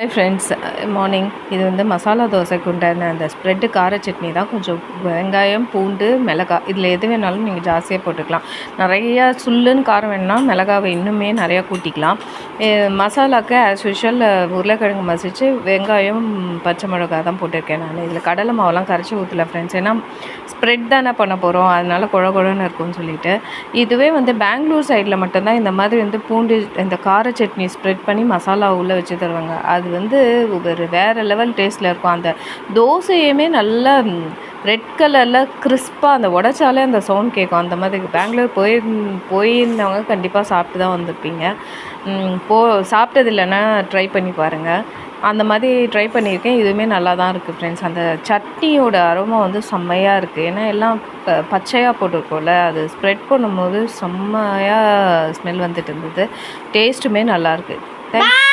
Hi friends, morning. இது வந்து மசாலா தோசைக்கு உண்டான அந்த ஸ்ப்ரெட்டு கார சட்னி தான். கொஞ்சம் வெங்காயம், பூண்டு, மிளகாய் இதில் எது வேணாலும் நீங்கள் ஜாஸ்தியாக போட்டுக்கலாம். நிறையா சுல்லுன்னு காரம் வேணும்னா மிளகாவை இன்னுமே நிறையா கூட்டிக்கலாம். மசாலாவுக்கு ஆஸ் யூஷுவல் உருளைக்கிழங்கு மசிச்சு வெங்காயம், பச்சை மிளகா தான் போட்டிருக்கேன் நான். இதில் கடலை மாவெல்லாம் கரைச்சி ஊற்றல ஃப்ரெண்ட்ஸ். ஏன்னா ஸ்ப்ரெட் தானே பண்ண போகிறோம், அதனால குழ குழன்னு இருக்கும்னு சொல்லிட்டு. இதுவே வந்து பெங்களூர் சைடில் மட்டும்தான் இந்த மாதிரி வந்து பூண்டு இந்த கார சட்னி ஸ்ப்ரெட் பண்ணி மசாலா உள்ளே வச்சு தருவாங்க. அது வந்து ஒரு வேறு லெவல் டேஸ்ட்டில் இருக்கும். அந்த தோசையுமே நல்லா ரெட் கலரில் கிறிஸ்பாக அந்த உடைச்சாலே அந்த சவுண்ட் கேட்கும். அந்த மாதிரி பெங்களூர் போயிருந்தவங்க கண்டிப்பாக சாப்பிட்டு தான் வந்திருப்பீங்க. சாப்பிட்டது இல்லைன்னா ட்ரை பண்ணி பாருங்கள். அந்த மாதிரி ட்ரை பண்ணியிருக்கேன். இதுவுமே நல்லா தான் இருக்குது ஃப்ரெண்ட்ஸ். அந்த சட்னியோட அரோமா வந்து செம்மையாக இருக்குது. ஏன்னா எல்லாம் பச்சையாக போட்டிருக்கோம்ல, அது ஸ்ப்ரெட் பண்ணும்போது செம்மையாக ஸ்மெல் வந்துட்டு இருந்தது. டேஸ்ட்டுமே நல்லாயிருக்கு. தேங்க்ஸ்.